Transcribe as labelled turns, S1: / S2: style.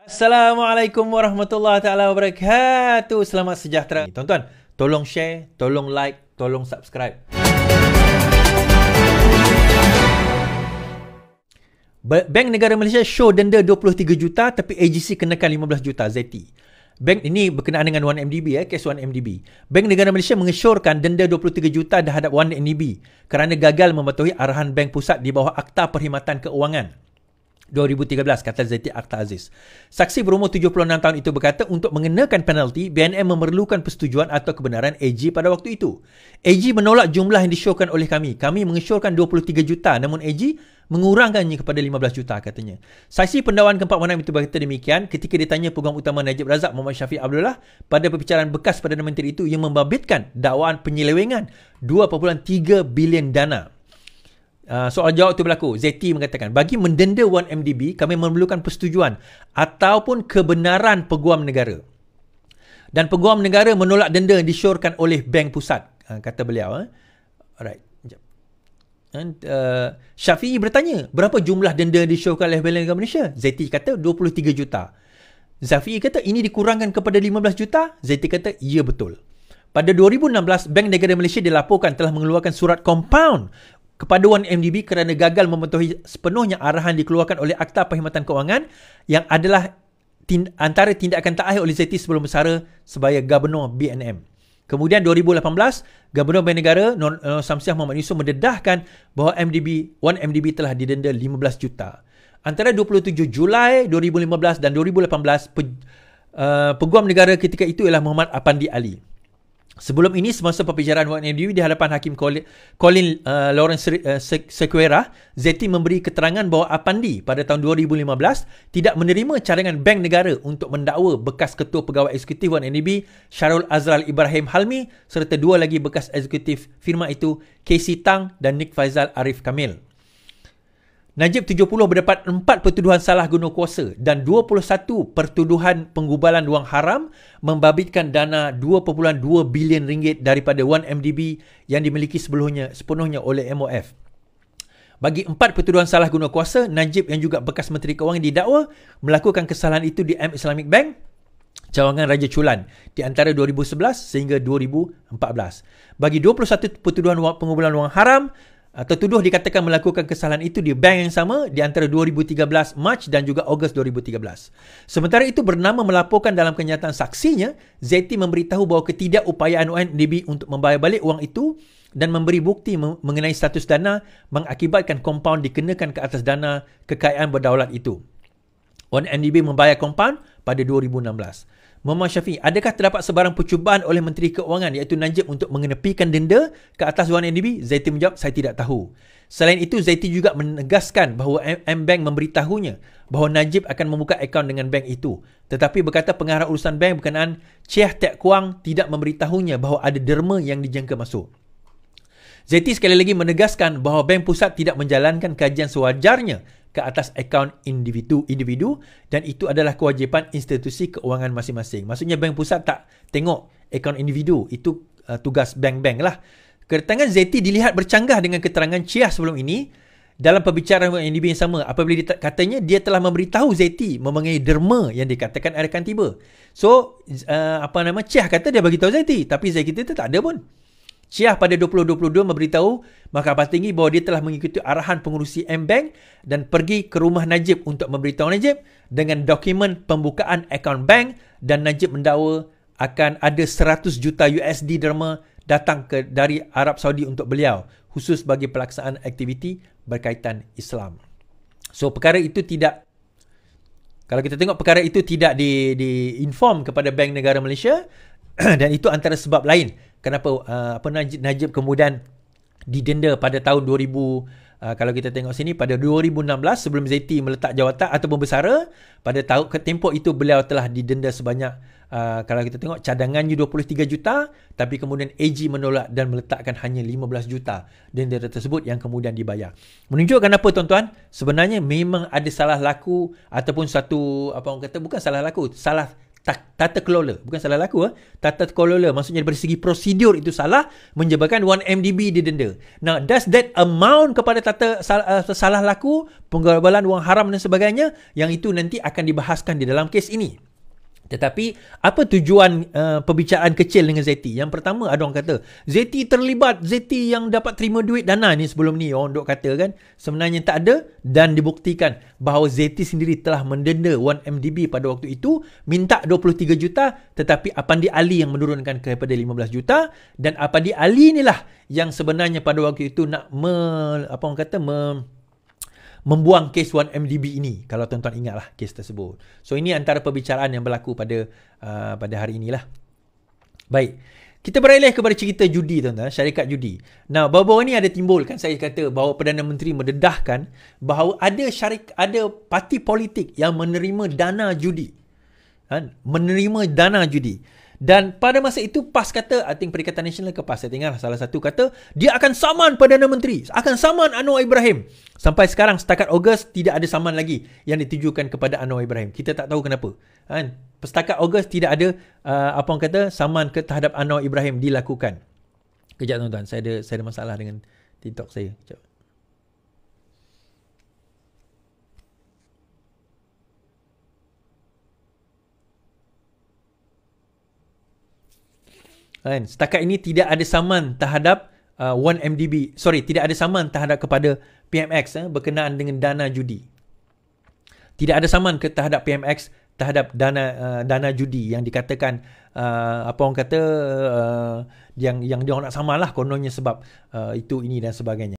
S1: Assalamualaikum warahmatullahi taala wabarakatuh. Selamat sejahtera. Tuan-tuan, tolong share, tolong like, tolong subscribe. Bank Negara Malaysia show denda 23 juta tapi AGC kenakan 15 juta ZT. Bank ini berkenaan dengan 1MDB, kes 1MDB. Bank Negara Malaysia mengesyorkan denda 23 juta terhadap 1MDB kerana gagal mematuhi arahan Bank Pusat di bawah Akta Perkhidmatan Keuangan 2013, kata Zaiti Akhtar Aziz. Saksi berumur 76 tahun itu berkata untuk mengenakan penalti, BNM memerlukan persetujuan atau kebenaran AG pada waktu itu. AG menolak jumlah yang disyorkan oleh kami. Kami mengesyorkan 23 juta namun AG mengurangkannya kepada 15 juta katanya. Saksi pendakwaan ke-46 itu berkata demikian ketika ditanya Peguam Utama Najib Razak Muhammad Syafiq Abdullah pada perbicaraan bekas Perdana Menteri itu yang membabitkan dakwaan penyelewengan 2.3 bilion dana. Soal jawab itu berlaku. ZT mengatakan, bagi mendenda 1MDB, kami memerlukan persetujuan ataupun kebenaran Peguam Negara. Dan Peguam Negara menolak denda yang disyorkan oleh Bank Pusat, kata beliau. Alright. Syafi'i bertanya, berapa jumlah denda yang disyorkan oleh Bank Negara Malaysia? ZT kata 23 juta. Syafi'i kata ini dikurangkan kepada 15 juta? ZT kata, ya betul. Pada 2016, Bank Negara Malaysia dilaporkan telah mengeluarkan surat compound kepada 1MDB kerana gagal mematuhi sepenuhnya arahan dikeluarkan oleh Akta Perkhidmatan Keuangan yang adalah antara tindakan takhir oleh ZT sebelum bersara sebagai Gubernur BNM. Kemudian 2018, Gubernur Bank Negara Nur Samsiah Muhammad Yusof mendedahkan bahawa 1MDB telah didenda 15 juta. Antara 27 Julai 2015 dan 2018, Peguam Negara ketika itu ialah Muhammad Apandi Ali. Sebelum ini, semasa perbicaraan 1MDB di hadapan Hakim Colin Lawrence Sequeira, ZT memberi keterangan bahawa Apandi pada tahun 2015 tidak menerima cadangan Bank Negara untuk mendakwa bekas Ketua Pegawai Eksekutif 1MDB Syarul Azral Ibrahim Halmi serta dua lagi bekas eksekutif firma itu, Casey Tang dan Nick Faizal Arif Kamil. Najib 70 berdapat 4 pertuduhan salah guna kuasa dan 21 pertuduhan penggubalan wang haram membabitkan dana 2.2 bilion ringgit daripada 1MDB yang dimiliki sepenuhnya oleh MOF. Bagi 4 pertuduhan salah guna kuasa, Najib yang juga bekas Menteri Keuangan didakwa melakukan kesalahan itu di M Islamic Bank, Cawangan Raja Chulan di antara 2011 sehingga 2014. Bagi 21 pertuduhan penggubalan wang haram, tertuduh dikatakan melakukan kesalahan itu di bank yang sama di antara 2013 Mac dan juga Ogos 2013. Sementara itu, bernama melaporkan dalam kenyataan saksinya, ZT memberitahu bahawa ketidakupayaan 1MDB untuk membayar balik wang itu dan memberi bukti mengenai status dana mengakibatkan kompaun dikenakan ke atas dana kekayaan berdaulat itu. 1MDB membayar kompaun pada 2016. Muhammad Syafiq, adakah terdapat sebarang percubaan oleh Menteri Keuangan iaitu Najib untuk mengenepikan denda ke atas 1MDB? ZT menjawab, saya tidak tahu. Selain itu, ZT juga menegaskan bahawa M-Bank memberitahunya bahawa Najib akan membuka akaun dengan bank itu. Tetapi berkata pengarah urusan bank berkenaan Chiah Teck Kuang tidak memberitahunya bahawa ada derma yang dijangka masuk. ZT sekali lagi menegaskan bahawa Bank Pusat tidak menjalankan kajian sewajarnya ke atas akaun individu dan itu adalah kewajipan institusi keuangan masing-masing. Maksudnya Bank Pusat tak tengok akaun individu, itu tugas bank-bank lah. Kedatangan ZT dilihat bercanggah dengan keterangan Chiah sebelum ini dalam perbicaraan NDB yang sama apabila katanya dia telah memberitahu ZT mengenai derma yang dikatakan akan tiba. So, Chiah kata dia bagi tahu ZT, tapi ZT itu tak ada pun. Chiah pada 2022 memberitahu Mahkamah Tinggi bahawa dia telah mengikuti arahan pengurusi M-Bank dan pergi ke rumah Najib untuk memberitahu Najib dengan dokumen pembukaan akaun bank dan Najib mendakwa akan ada 100 juta USD derma datang dari Arab Saudi untuk beliau khusus bagi pelaksanaan aktiviti berkaitan Islam. So perkara itu tidak, kalau kita tengok perkara itu tidak di-inform kepada Bank Negara Malaysia dan itu antara sebab lain kenapa Najib kemudian didenda pada tahun 2000, kalau kita tengok sini pada 2016 sebelum ZT meletak jawatan ataupun bersara, pada tempoh itu beliau telah didenda sebanyak kalau kita tengok cadangannya 23 juta tapi kemudian AG menolak dan meletakkan hanya 15 juta denda tersebut yang kemudian dibayar. Menunjukkan apa tuan-tuan? Sebenarnya memang ada salah laku ataupun satu bukan salah laku, salah tata kelola, bukan salah laku, tata kelola, maksudnya dari segi prosedur itu salah, menyebabkan 1MDB didenda. Now, does that amount kepada salah laku, penggabalan wang haram dan sebagainya, yang itu nanti akan dibahaskan di dalam kes ini. Tetapi apa tujuan perbicaraan kecil dengan Zeti? Yang pertama, ada orang kata Zeti terlibat, Zeti yang dapat terima duit dana ni sebelum ni, orang duk kata kan. Sebenarnya tak ada, dan dibuktikan bahawa Zeti sendiri telah mendenda 1MDB pada waktu itu, minta 23 juta, tetapi Apandi Ali yang menurunkan kepada 15 juta, dan Apandi Ali inilah yang sebenarnya pada waktu itu nak membuang kes 1MDB ini, kalau tuan-tuan ingatlah kes tersebut. So ini antara perbicaraan yang berlaku pada hari inilah. Baik, kita beralih kepada cerita judi, tuan-tuan, syarikat judi. Nah, baru-baru ini ada timbul kan, saya kata bahawa Perdana Menteri mendedahkan bahawa ada parti politik yang menerima dana judi. Menerima dana judi. Dan pada masa itu PAS kata, I think Perikatan Nasional ke PAS, saya tinggal salah satu kata, dia akan saman Perdana Menteri, akan saman Anwar Ibrahim. Sampai sekarang, setakat Ogos, tidak ada saman lagi yang ditujukan kepada Anwar Ibrahim. Kita tak tahu kenapa. Setakat Ogos, tidak ada saman terhadap Anwar Ibrahim dilakukan. Kejap tuan-tuan, saya ada masalah dengan TikTok saya. Kejap. Setakat ini tidak ada saman terhadap 1MDB. Tidak ada saman terhadap kepada PMX berkenaan dengan dana judi. Tidak ada saman terhadap PMX terhadap dana judi yang dikatakan yang dia nak saman lah kononnya sebab itu ini dan sebagainya.